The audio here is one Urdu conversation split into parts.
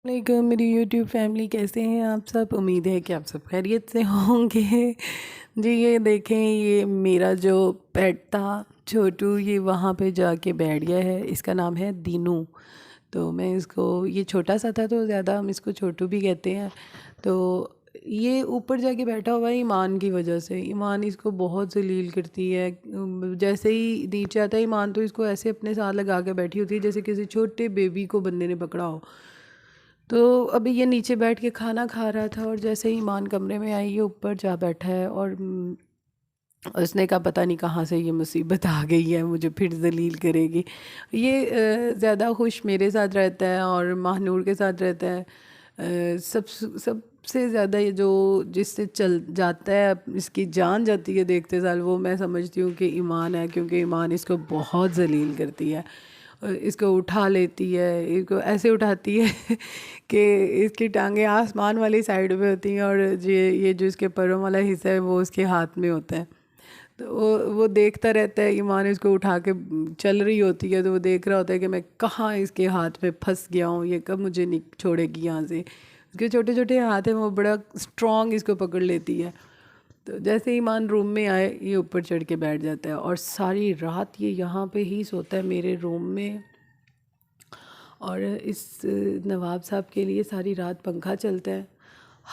علیکم میری یوٹیوب فیملی، کیسے ہیں آپ سب؟ امید ہے کہ آپ سب خیریت سے ہوں گے۔ جی یہ دیکھیں، یہ میرا جو پیٹ تھا چھوٹو، یہ وہاں پہ جا کے بیٹھ گیا ہے۔ اس کا نام ہے دینو۔ تو میں اس کو، یہ چھوٹا سا تھا تو زیادہ ہم اس کو چھوٹو بھی کہتے ہیں۔ تو یہ اوپر جا کے بیٹھا ہوا ہے ایمان کی وجہ سے۔ ایمان اس کو بہت ذلیل کرتی ہے۔ جیسے ہی نیچے آتا ہے ایمان تو اس کو ایسے اپنے ساتھ لگا کے بیٹھی ہوتی ہے جیسے کسی چھوٹے بیبی کو بندے نے پکڑا ہو۔ تو ابھی یہ نیچے بیٹھ کے کھانا کھا رہا تھا، اور جیسے ہی ایمان کمرے میں آئی، یہ اوپر جا بیٹھا ہے، اور اس نے کہا پتہ نہیں کہاں سے یہ مصیبت آ گئی ہے، مجھے پھر ذلیل کرے گی۔ یہ زیادہ خوش میرے ساتھ رہتا ہے اور ماہنور کے ساتھ رہتا ہے۔ سب سے زیادہ یہ جو جس سے چل جاتا ہے، اس کی جان جاتی ہے دیکھتے سال، وہ میں سمجھتی ہوں کہ ایمان ہے، کیونکہ ایمان اس کو بہت ذلیل کرتی ہے۔ اس کو اٹھا لیتی ہے، اس کو ایسے اٹھاتی ہے کہ اس کی ٹانگیں آسمان والی سائڈ پہ ہوتی ہیں، اور یہ جو اس کے پروں والا حصہ ہے وہ اس کے ہاتھ میں ہوتا ہے۔ تو وہ دیکھتا رہتا ہے، ایمان اس کو اٹھا کے چل رہی ہوتی ہے تو وہ دیکھ رہا ہوتا ہے کہ میں کہاں اس کے ہاتھ میں پھنس گیا ہوں، یہ کب مجھے نہیں چھوڑے گی یہاں سے۔ اس کے چھوٹے چھوٹے ہاتھ ہیں، وہ بڑا اسٹرانگ اس کو پکڑ لیتی ہے۔ تو جیسے ایمان روم میں آئے، یہ اوپر چڑھ کے بیٹھ جاتا ہے، اور ساری رات یہ یہاں پہ ہی سوتا ہے میرے روم میں۔ اور اس نواب صاحب کے لیے ساری رات پنکھا چلتا ہے۔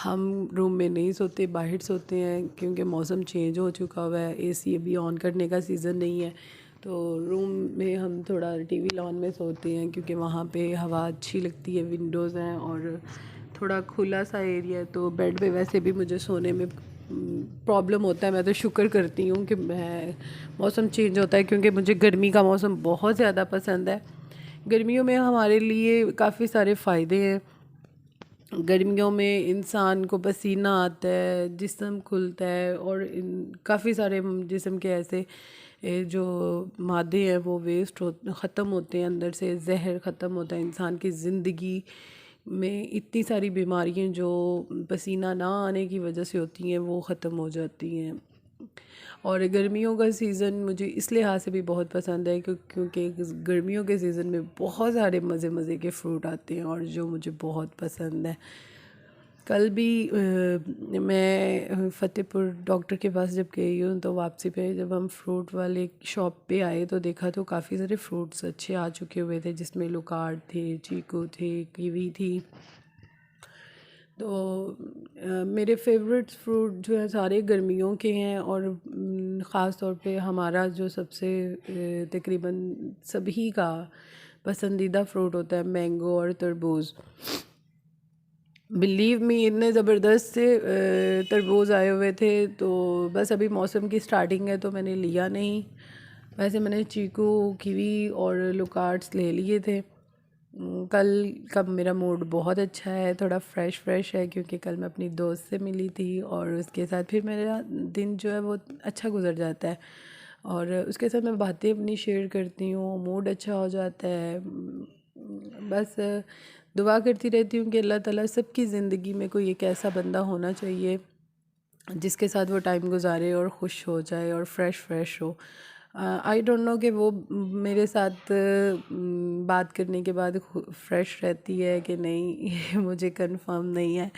ہم روم میں نہیں سوتے، باہر سوتے ہیں، کیونکہ موسم چینج ہو چکا ہوا ہے، اے سی ابھی آن کرنے کا سیزن نہیں ہے۔ تو روم میں ہم تھوڑا ٹی وی لان میں سوتے ہیں، کیونکہ وہاں پہ ہوا اچھی لگتی ہے، ونڈوز ہیں اور تھوڑا کھلا سا ایریا ہے۔ تو بیڈ پہ ویسے بھی مجھے سونے میں پرابلم ہوتا ہے۔ میں تو شکر کرتی ہوں کہ موسم چینج ہوتا ہے، کیونکہ مجھے گرمی کا موسم بہت زیادہ پسند ہے۔ گرمیوں میں ہمارے لیے کافی سارے فائدے ہیں۔ گرمیوں میں انسان کو پسینہ آتا ہے، جسم کھلتا ہے، اور کافی سارے جسم کے ایسے جو مادے ہیں وہ ختم ہوتے ہیں، اندر سے زہر ختم ہوتا ہے۔ انسان کی زندگی میں اتنی ساری بیماریاں جو پسینہ نہ آنے کی وجہ سے ہوتی ہیں وہ ختم ہو جاتی ہیں۔ اور گرمیوں کا سیزن مجھے اس لحاظ سے بھی بہت پسند ہے کیونکہ گرمیوں کے سیزن میں بہت سارے مزے کے فروٹ آتے ہیں، اور جو مجھے بہت پسند ہے۔ کل بھی میں فتح پور ڈاکٹر کے پاس جب گئی ہوں تو واپسی پہ جب ہم فروٹ والے شاپ پہ آئے تو دیکھا تو کافی سارے فروٹس اچھے آ چکے ہوئے تھے، جس میں لوکارڈ تھے، چیکو تھے، کیوی تھی۔ تو میرے فیوریٹ فروٹ جو ہے سارے گرمیوں کے ہیں، اور خاص طور پہ ہمارا جو سب سے تقریباً سبھی کا پسندیدہ فروٹ ہوتا ہے مینگو اور تربوز۔ بلیو می، اتنے زبردست سے تربوز آئے ہوئے تھے، تو بس ابھی موسم کی سٹارٹنگ ہے تو میں نے لیا نہیں۔ ویسے میں نے چیکو، کیوی اور لوکارڈس لے لیے تھے۔ کل کا میرا موڈ بہت اچھا ہے، تھوڑا فریش ہے، کیونکہ کل میں اپنی دوست سے ملی تھی، اور اس کے ساتھ پھر میرا دن جو ہے وہ اچھا گزر جاتا ہے، اور اس کے ساتھ میں باتیں اپنی شیئر کرتی ہوں، موڈ اچھا ہو جاتا ہے۔ بس دعا کرتی رہتی ہوں کہ اللہ تعالیٰ سب کی زندگی میں کوئی ایک ایسا بندہ ہونا چاہیے جس کے ساتھ وہ ٹائم گزارے اور خوش ہو جائے اور fresh who. I don't know کہ وہ میرے ساتھ بات کرنے کے بعد فریش رہتی ہے کہ نہیں، یہ مجھے کنفرم نہیں ہے،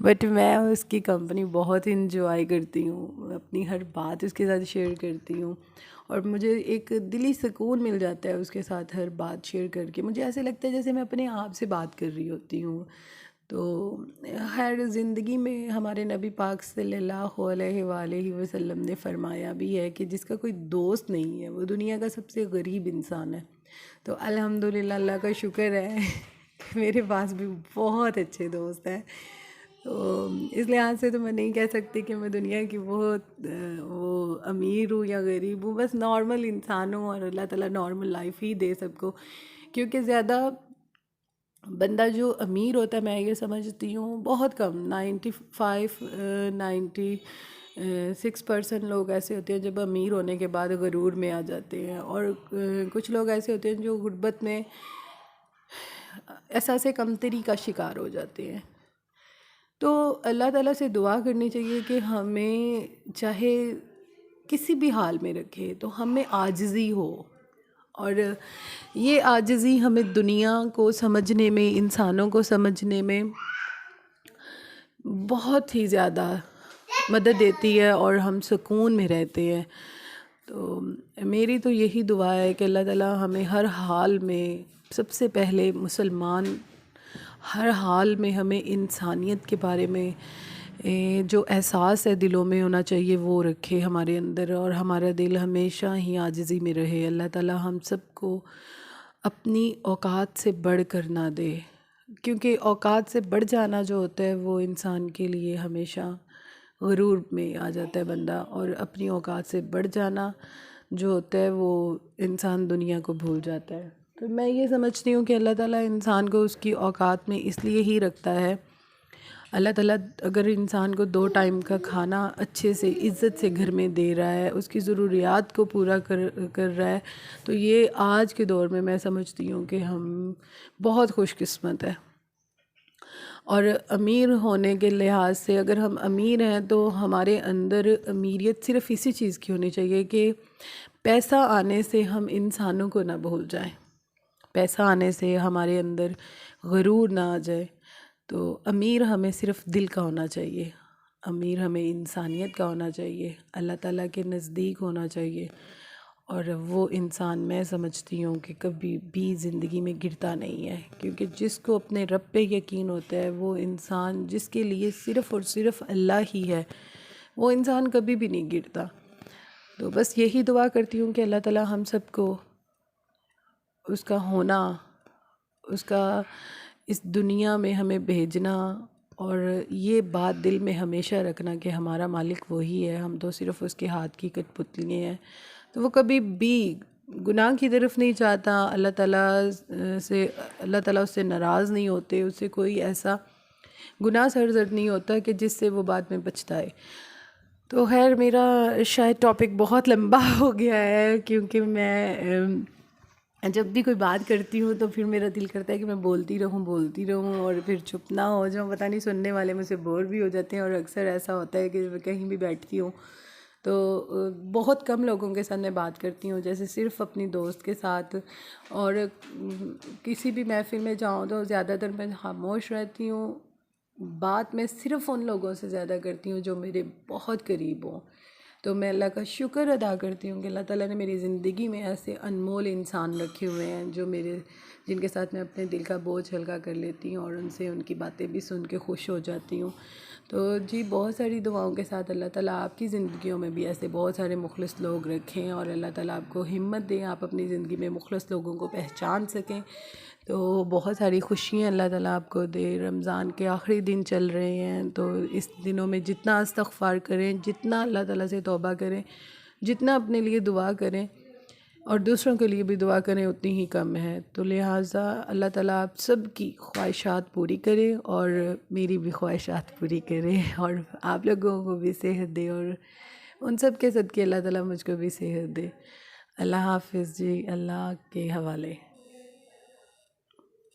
بٹ میں اس کی کمپنی بہت انجوائے کرتی ہوں، اپنی ہر بات اس کے ساتھ شیئر کرتی ہوں، اور مجھے ایک دلی سکون مل جاتا ہے اس کے ساتھ ہر بات شیئر کر کے۔ مجھے ایسے لگتا ہے جیسے میں اپنے آپ سے بات کر رہی ہوتی ہوں۔ تو ہر زندگی میں ہمارے نبی پاک صلی اللہ علیہ وآلہ وسلم نے فرمایا بھی ہے کہ جس کا کوئی دوست نہیں ہے وہ دنیا کا سب سے غریب انسان ہے۔ تو الحمدللہ اللہ کا شکر ہے کہ میرے پاس بھی بہت اچھے دوست ہیں۔ تو اس لحاظ سے تو میں نہیں کہہ سکتی کہ میں دنیا کی بہت وہ امیر ہوں یا غریب ہوں، بس نارمل انسان ہوں، اور اللہ تعالیٰ نارمل لائف ہی دے سب کو، کیونکہ زیادہ بندہ جو امیر ہوتا ہے، میں یہ سمجھتی ہوں بہت کم 96% لوگ ایسے ہوتے ہیں جب امیر ہونے کے بعد غرور میں آ جاتے ہیں، اور کچھ لوگ ایسے ہوتے ہیں جو غربت میں احساس کمتری کا شکار ہو جاتے ہیں۔ تو اللہ تعالیٰ سے دعا کرنی چاہیے کہ ہمیں چاہے کسی بھی حال میں رکھے تو ہمیں عاجزی ہو، اور یہ عاجزی ہمیں دنیا کو سمجھنے میں، انسانوں کو سمجھنے میں بہت ہی زیادہ مدد دیتی ہے، اور ہم سکون میں رہتے ہیں۔ تو میری تو یہی دعا ہے کہ اللہ تعالیٰ ہمیں ہر حال میں، سب سے پہلے مسلمان ہر حال میں ہمیں انسانیت کے بارے میں جو احساس ہے دلوں میں ہونا چاہیے وہ رکھے ہمارے اندر، اور ہمارا دل ہمیشہ ہی عاجزی میں رہے۔ اللہ تعالیٰ ہم سب کو اپنی اوقات سے بڑھ کر نہ دے، کیونکہ اوقات سے بڑھ جانا جو ہوتا ہے وہ انسان کے لیے ہمیشہ غرور میں آ جاتا ہے بندہ، اور اپنی اوقات سے بڑھ جانا جو ہوتا ہے وہ انسان دنیا کو بھول جاتا ہے۔ تو میں یہ سمجھتی ہوں کہ اللہ تعالیٰ انسان کو اس کی اوقات میں اس لیے ہی رکھتا ہے۔ اللہ تعالیٰ اگر انسان کو 2 ٹائم کا کھانا اچھے سے عزت سے گھر میں دے رہا ہے، اس کی ضروریات کو پورا کر رہا ہے، تو یہ آج کے دور میں سمجھتی ہوں کہ ہم بہت خوش قسمت ہے۔ اور امیر ہونے کے لحاظ سے اگر ہم امیر ہیں تو ہمارے اندر امیریت صرف اسی چیز کی ہونی چاہیے کہ پیسہ آنے سے ہم انسانوں کو نہ بھول جائیں، پیسہ آنے سے ہمارے اندر غرور نہ آ جائے۔ تو امیر ہمیں صرف دل کا ہونا چاہیے، امیر ہمیں انسانیت کا ہونا چاہیے، اللہ تعالیٰ کے نزدیک ہونا چاہیے، اور وہ انسان میں سمجھتی ہوں کہ کبھی بھی زندگی میں گرتا نہیں ہے، کیونکہ جس کو اپنے رب پہ یقین ہوتا ہے، وہ انسان جس کے لیے صرف اور صرف اللہ ہی ہے، وہ انسان کبھی بھی نہیں گرتا۔ تو بس یہی دعا کرتی ہوں کہ اللہ تعالیٰ ہم سب کو اس کا ہونا، اس کا اس دنیا میں ہمیں بھیجنا، اور یہ بات دل میں ہمیشہ رکھنا کہ ہمارا مالک وہی ہے، ہم تو صرف اس کے ہاتھ کی کٹ پتلی ہیں۔ تو وہ کبھی بھی گناہ کی طرف نہیں چاہتا، اللہ تعالیٰ اس سے ناراض نہیں ہوتے، اس سے کوئی ایسا گناہ سرزد نہیں ہوتا کہ جس سے وہ بعد میں پچھتائے۔ تو خیر میرا شاید ٹاپک بہت لمبا ہو گیا ہے، کیونکہ میں جب بھی کوئی بات کرتی ہوں تو پھر میرا دل کرتا ہے کہ میں بولتی رہوں اور پھر چپ نہ ہو جاؤں، پتہ نہیں سننے والے مجھ سے بور بھی ہو جاتے ہیں، اور اکثر ایسا ہوتا ہے کہ کہیں بھی بیٹھتی ہوں تو بہت کم لوگوں کے ساتھ میں بات کرتی ہوں، جیسے صرف اپنی دوست کے ساتھ، اور کسی بھی محفل میں جاؤں تو زیادہ تر میں خاموش رہتی ہوں، بات میں صرف ان لوگوں سے زیادہ کرتی ہوں جو میرے بہت قریب ہوں۔ تو میں اللہ کا شکر ادا کرتی ہوں کہ اللہ تعالیٰ نے میری زندگی میں ایسے انمول انسان رکھے ہوئے ہیں جن کے ساتھ میں اپنے دل کا بوجھ ہلکا کر لیتی ہوں، اور ان سے ان کی باتیں بھی سن کے خوش ہو جاتی ہوں۔ تو جی بہت ساری دعاؤں کے ساتھ اللہ تعالیٰ آپ کی زندگیوں میں بھی ایسے بہت سارے مخلص لوگ رکھیں، اور اللہ تعالیٰ آپ کو ہمت دیں، آپ اپنی زندگی میں مخلص لوگوں کو پہچان سکیں۔ تو بہت ساری خوشیاں اللہ تعالیٰ آپ کو دے۔ رمضان کے آخری دن چل رہے ہیں، تو اس دنوں میں جتنا استغفار کریں، جتنا اللہ تعالیٰ سے توبہ کریں، جتنا اپنے لیے دعا کریں اور دوسروں کے لیے بھی دعا کریں، اتنی ہی کم ہے۔ تو لہٰذا اللہ تعالیٰ آپ سب کی خواہشات پوری کرے، اور میری بھی خواہشات پوری کرے، اور آپ لوگوں کو بھی صحت دے، اور ان سب کے صدقے اللہ تعالیٰ مجھ کو بھی صحت دے۔ اللہ حافظ جی، اللہ کے حوالے۔